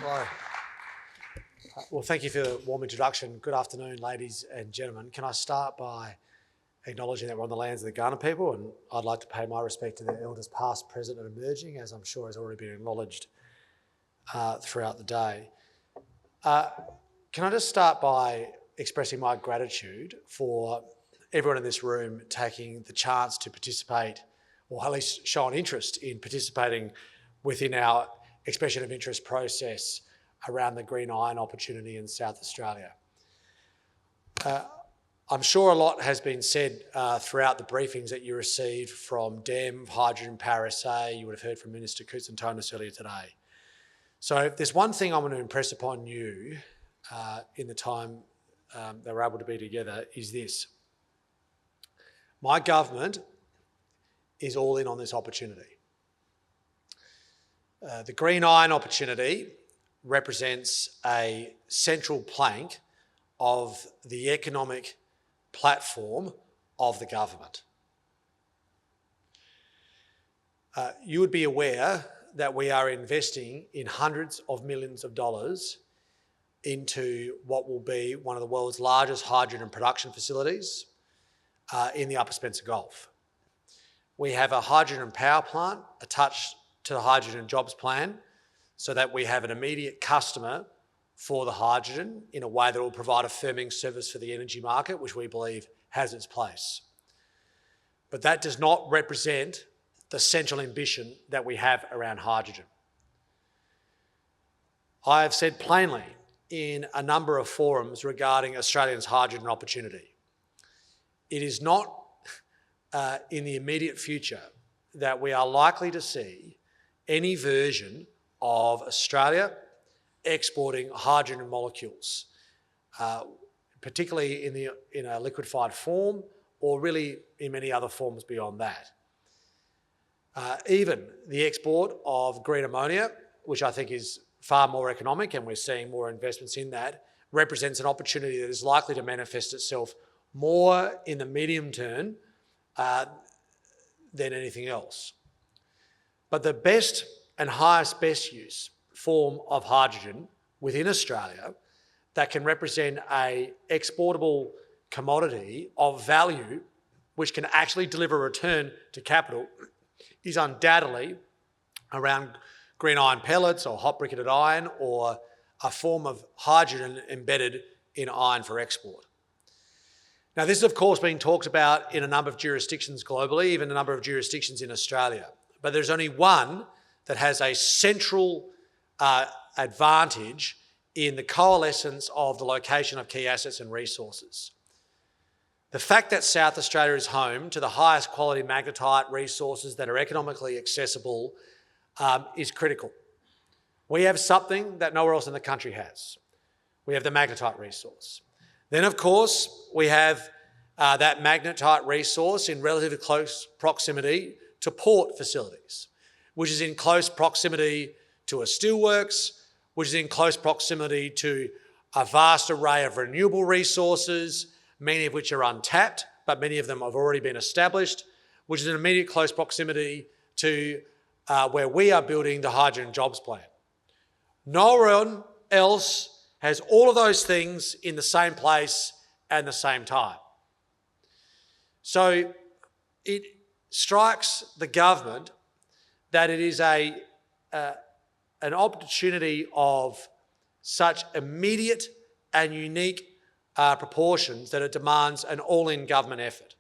Well, thank you for the warm introduction. Good afternoon, ladies and gentlemen. Can I start by acknowledging that we're on the lands of the Kaurna people, and I'd like to pay my respect to their elders past, present and emerging, as I'm sure has already been acknowledged throughout the day. Can I just start by expressing my gratitude for everyone in this room taking the chance to participate, or at least show an interest in participating within our expression of interest process around the green iron opportunity in South Australia. I'm sure a lot has been said throughout the briefings that you received from DEM, Hydrogen Power SA. You would have heard from Minister Koutsantonis earlier today. So if there's one thing I want to impress upon you in the time that we're able to be together is this. My government is all in on this opportunity. The green iron opportunity represents a central plank of the economic platform of the government. You would be aware that we are investing in hundreds of millions of dollars into what will be one of the world's largest hydrogen production facilities in the Upper Spencer Gulf. We have a hydrogen power plant attached to the hydrogen jobs plan so that we have an immediate customer for the hydrogen in a way that will provide a firming service for the energy market, which we believe has its place. But that does not represent the central ambition that we have around hydrogen. I have said plainly in a number of forums regarding Australia's hydrogen opportunity, it is not in the immediate future that we are likely to see any version of Australia exporting hydrogen molecules, particularly in a liquefied form or really in many other forms beyond that. Even the export of green ammonia, which I think is far more economic, and we're seeing more investments in that, represents an opportunity that is likely to manifest itself more in the medium term than anything else. But the best and highest best use form of hydrogen within Australia that can represent an exportable commodity of value which can actually deliver a return to capital is undoubtedly around green iron pellets or hot briquetted iron or a form of hydrogen embedded in iron for export. Now, this is of course being talked about in a number of jurisdictions globally, even a number of jurisdictions in Australia. But there's only one that has a central advantage in the coalescence of the location of key assets and resources. The fact that South Australia is home to the highest quality magnetite resources that are economically accessible is critical. We have something that nowhere else in the country has. We have the magnetite resource. Then, of course, we have that magnetite resource in relatively close proximity to port facilities, which is in close proximity to a steelworks, which is in close proximity to a vast array of renewable resources, many of which are untapped, but many of them have already been established, which is in immediate close proximity to where we are building the hydrogen jobs plan. No one else has all of those things in the same place and the same time. So it strikes the government that it is an opportunity of such immediate and unique proportions that it demands an all-in government effort.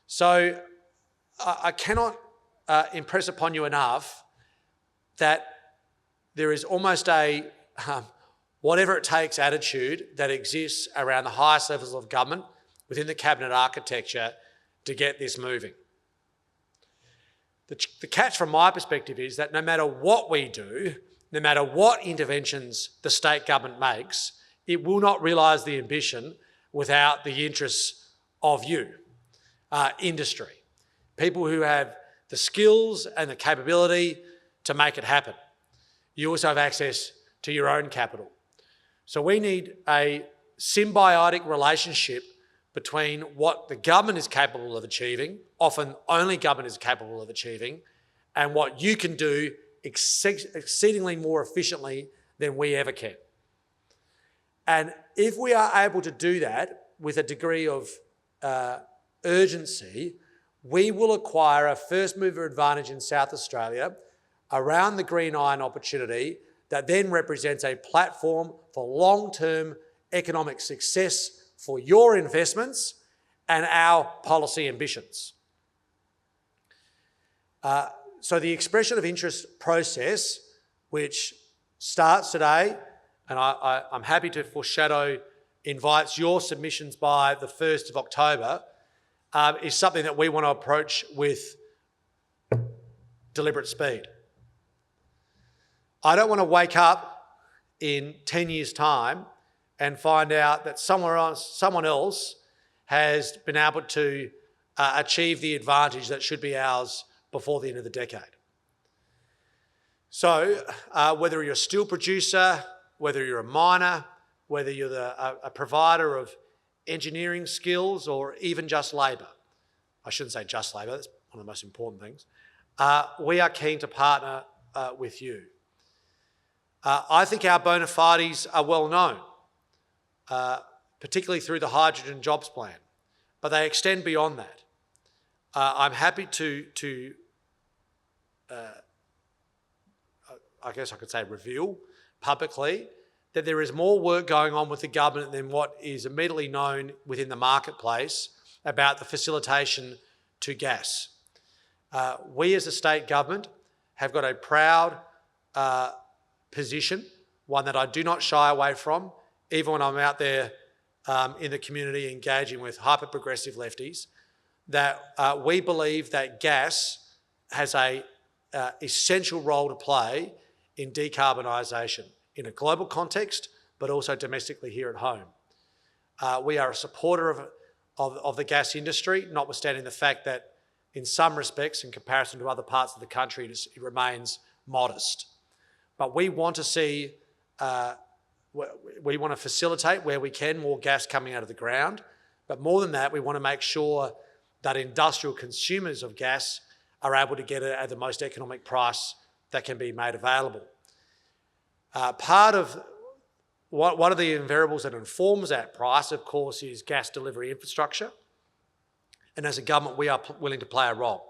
So I cannot impress upon you enough that there is almost a whatever it takes attitude that exists around the highest levels of government within the cabinet architecture to get this moving. The catch from my perspective is that no matter what we do, no matter what interventions the state government makes, it will not realise the ambition without the interests of you, industry, people who have the skills and the capability to make it happen. You also have access to your own capital. So we need a symbiotic relationship between what the government is capable of achieving, often only government is capable of achieving, and what you can do exceedingly more efficiently than we ever can. And if we are able to do that with a degree of urgency, we will acquire a first mover advantage in South Australia around the green iron opportunity that then represents a platform for long-term economic success for your investments and our policy ambitions. So the expression of interest process, which starts today, and I'm happy to foreshadow, invites your submissions by the 1st of October, is something that we want to approach with deliberate speed. I don't want to wake up in 10 years' time and find out that someone else has been able to achieve the advantage that should be ours before the end of the decade. So whether you're a steel producer, whether you're a miner, whether you're a provider of engineering skills or even just labour, I shouldn't say just labour, that's one of the most important things, we are keen to partner with you. I think our bona fides are well known, particularly through the Hydrogen Jobs Plan, but they extend beyond that. I'm happy to I guess I could say reveal publicly that there is more work going on with the government than what is immediately known within the marketplace about the facilitation to gas. We as a state government have got a proud position, one that I do not shy away from, even when I'm out there in the community engaging with hyper-progressive lefties, that we believe that gas has an essential role to play in decarbonisation in a global context, but also domestically here at home. We are a supporter of the gas industry, notwithstanding the fact that in some respects, in comparison to other parts of the country, it remains modest. But we want to see, we want to facilitate where we can more gas coming out of the ground. But more than that, we want to make sure that industrial consumers of gas are able to get it at the most economic price that can be made available. Part of one of the variables that informs that price, of course, is gas delivery infrastructure. And as a government, we are willing to play a role.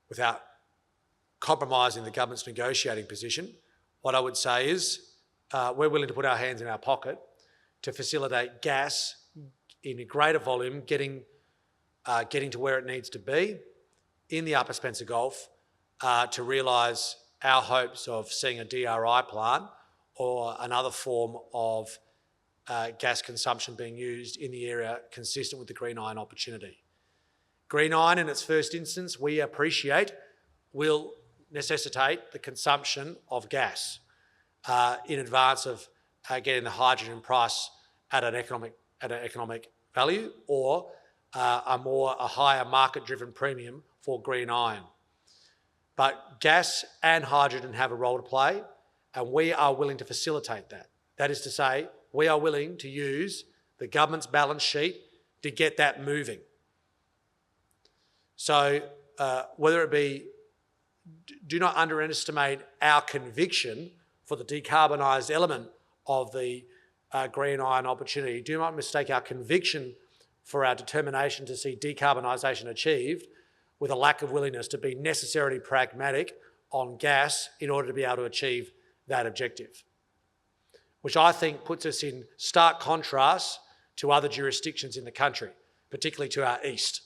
Without compromising the government's negotiating position, what I would say is we're willing to put our hands in our pocket to facilitate gas in a greater volume, getting to where it needs to be in the Upper Spencer Gulf to realise our hopes of seeing a DRI plant or another form of gas consumption being used in the area consistent with the green iron opportunity. Green iron, in its first instance, we appreciate will necessitate the consumption of gas in advance of getting the hydrogen price at an economic value or a higher market-driven premium for green iron. But gas and hydrogen have a role to play, and we are willing to facilitate that. That is to say, we are willing to use the government's balance sheet to get that moving. So whether it be, do not underestimate our conviction for the decarbonised element of the green iron opportunity. Do not mistake our conviction for our determination to see decarbonisation achieved with a lack of willingness to be necessarily pragmatic on gas in order to be able to achieve that objective, which I think puts us in stark contrast to other jurisdictions in the country, particularly to our east,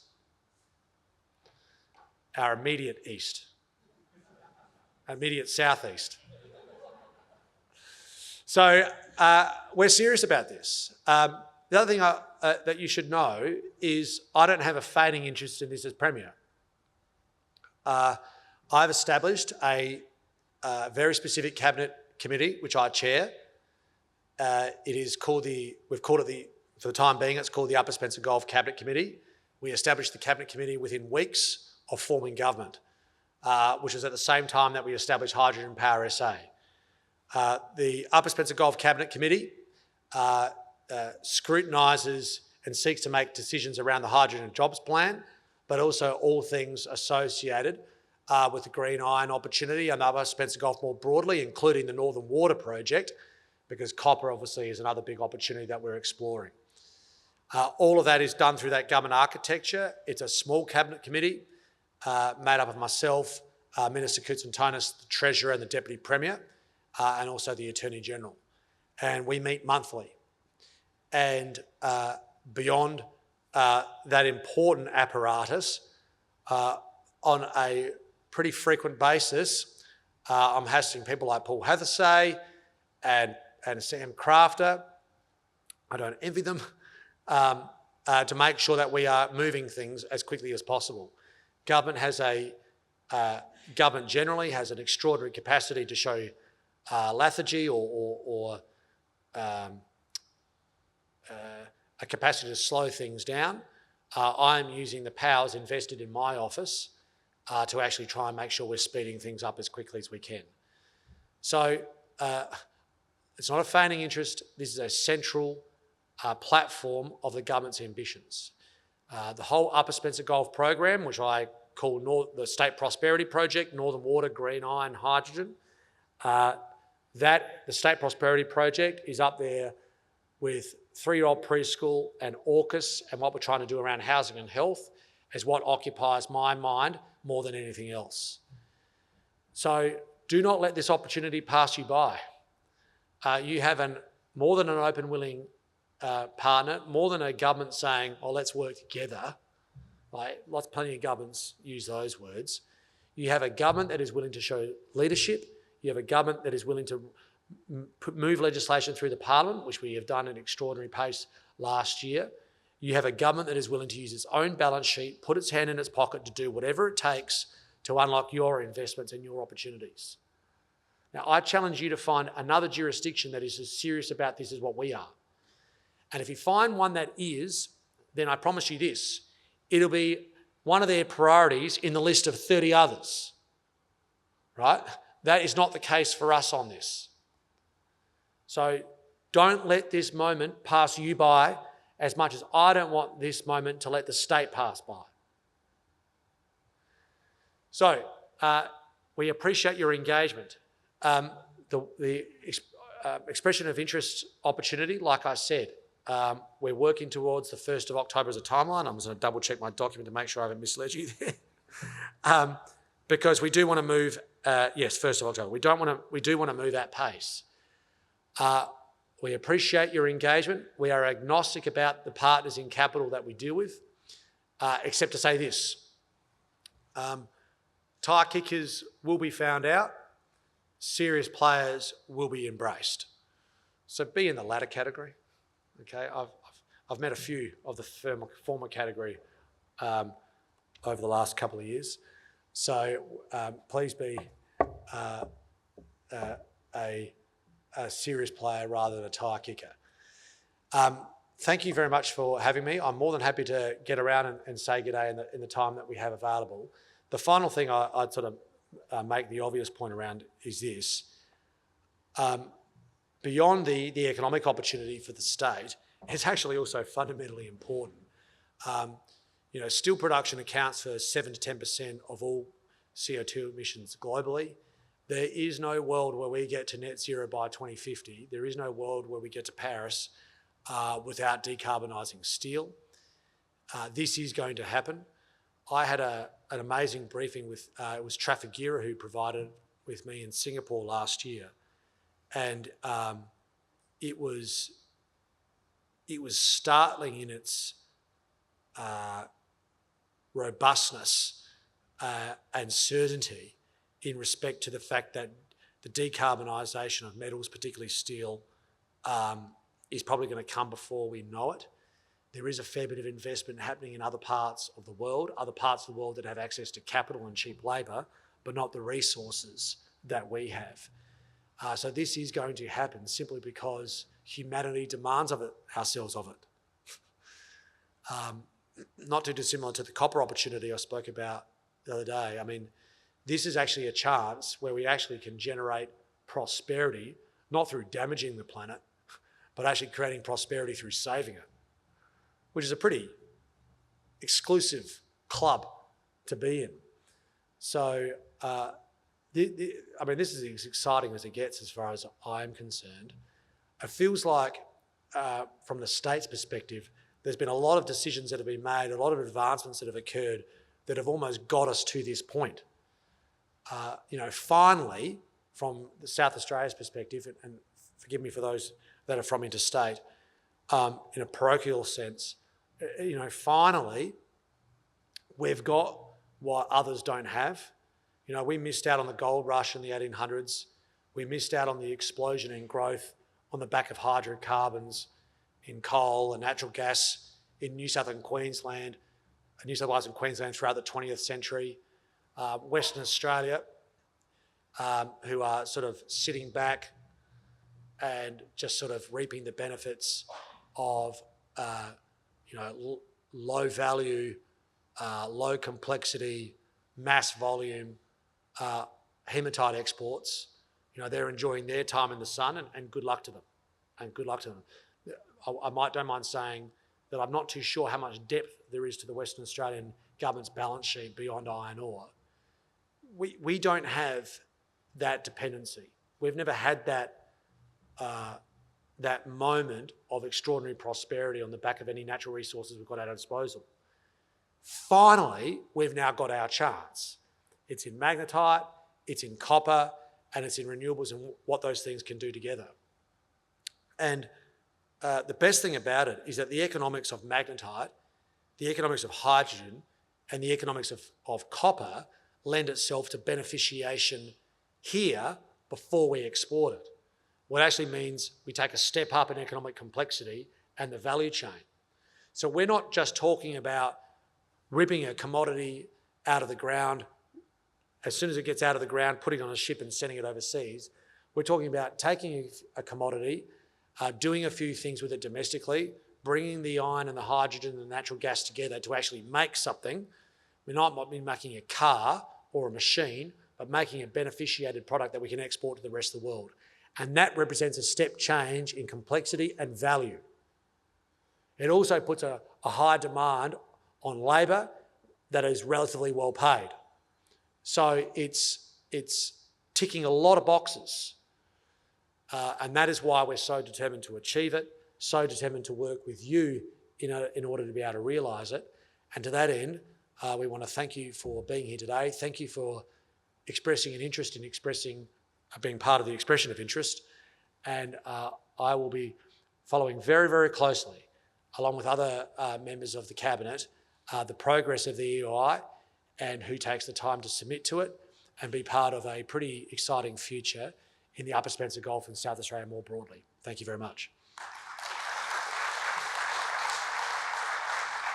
our immediate east, immediate southeast. So we're serious about this. The other thing that you should know is I don't have a fading interest in this as Premier. I've established a very specific cabinet committee, which I chair. We've called it for the time being, it's called the Upper Spencer Gulf Cabinet Committee. We established the Cabinet Committee within weeks of forming government, which was at the same time that we established Hydrogen Power SA. The Upper Spencer Gulf Cabinet Committee scrutinises and seeks to make decisions around the Hydrogen Jobs Plan, but also all things associated with the green iron opportunity and Upper Spencer Gulf more broadly, including the Northern Water project, because copper obviously is another big opportunity that we're exploring. All of that is done through that government architecture. It's a small cabinet committee made up of myself, Minister Koutsantonis, the Treasurer and the Deputy Premier, and also the Attorney General. And we meet monthly. And beyond that important apparatus, on a pretty frequent basis, I'm hassling people like Paul Hathersay and Sam Crafter. I don't envy them, to make sure that we are moving things as quickly as possible. Government generally has an extraordinary capacity to show lethargy or a capacity to slow things down. I'm using the powers invested in my office to actually try and make sure we're speeding things up as quickly as we can. So it's not a feigning interest. This is a central platform of the government's ambitions. The whole Upper Spencer Gulf program, which I call the State Prosperity Project, Northern Water, Green Iron, Hydrogen, the State Prosperity Project is up there with 3-year-old preschool and AUKUS, and what we're trying to do around housing and health is what occupies my mind more than anything else. So do not let this opportunity pass you by. You have more than an open, willing partner, more than a government saying, oh, let's work together. Like, plenty of governments use those words. You have a government that is willing to show leadership. You have a government that is willing to move legislation through the parliament, which we have done at extraordinary pace last year. You have a government that is willing to use its own balance sheet, put its hand in its pocket to do whatever it takes to unlock your investments and your opportunities. Now, I challenge you to find another jurisdiction that is as serious about this as what we are. And if you find one that is, then I promise you this, it'll be one of their priorities in the list of 30 others, right? That is not the case for us on this. So don't let this moment pass you by as much as I don't want this moment to let the state pass by. So we appreciate your engagement. The expression of interest opportunity, like I said, we're working towards the 1st of October as a timeline. I'm just going to double check my document to make sure I haven't misled you there. Because we do want to move, yes, 1st of October. We do want to move at pace. We appreciate your engagement. We are agnostic about the partners in capital that we deal with, except to say this. Tire kickers will be found out. Serious players will be embraced. So be in the latter category. Okay, I've met a few of the former category over the last couple of years. So please be a serious player rather than a tire kicker. Thank you very much for having me. I'm more than happy to get around and say good day in the time that we have available. The final thing I'd sort of make the obvious point around is this. Beyond the economic opportunity for the state, it's actually also fundamentally important. Steel production accounts for 7 to 10% of all CO2 emissions globally. There is no world where we get to net zero by 2050. There is no world where we get to Paris without decarbonising steel. This is going to happen. I had an amazing briefing with, it was Trafigura who provided with me in Singapore last year. And it was startling in its robustness and certainty in respect to the fact that the decarbonisation of metals, particularly steel, is probably going to come before we know it. There is a fair bit of investment happening in other parts of the world that have access to capital and cheap labour, but not the resources that we have. So this is going to happen simply because humanity demands of it, ourselves of it. Not too dissimilar to the copper opportunity I spoke about the other day. I mean, this is actually a chance where we actually can generate prosperity, not through damaging the planet, but actually creating prosperity through saving it, which is a pretty exclusive club to be in. So, this is as exciting as it gets as far as I'm concerned. It feels like, from the state's perspective, there's been a lot of decisions that have been made, a lot of advancements that have occurred that have almost got us to this point. Finally, from the South Australia's perspective, and forgive me for those that are from interstate, in a parochial sense, finally, we've got what others don't have. We missed out on the gold rush in the 1800s. We missed out on the explosion in growth on the back of hydrocarbons in coal and natural gas in New South Wales and Queensland throughout the 20th century. Western Australia, who are sort of sitting back and just sort of reaping the benefits of, low value, low complexity, mass volume hematite exports. They're enjoying their time in the sun, and good luck to them. And good luck to them. I don't mind saying that I'm not too sure how much depth there is to the Western Australian government's balance sheet beyond iron ore. We don't have that dependency. We've never had that moment of extraordinary prosperity on the back of any natural resources we've got at our disposal. Finally, we've now got our chance. It's in magnetite, it's in copper, and it's in renewables and what those things can do together. And the best thing about it is that the economics of magnetite, the economics of hydrogen, and the economics of copper lend itself to beneficiation here before we export it. What actually means we take a step up in economic complexity and the value chain. So we're not just talking about ripping a commodity out of the ground as soon as it gets out of the ground, putting it on a ship and sending it overseas. We're talking about taking a commodity, doing a few things with it domestically, bringing the iron and the hydrogen and the natural gas together to actually make something. We're not making a car or a machine, but making a beneficiated product that we can export to the rest of the world. And that represents a step change in complexity and value. It also puts a high demand on labour that is relatively well paid. So it's ticking a lot of boxes. And that is why we're so determined to achieve it, so determined to work with you in order to be able to realise it. And to that end, we want to thank you for being here today. Thank you for expressing an interest in being part of the expression of interest. And I will be following very, very closely, along with other members of the Cabinet, the progress of the EOI and who takes the time to submit to it and be part of a pretty exciting future in the Upper Spencer Gulf and South Australia more broadly. Thank you very much.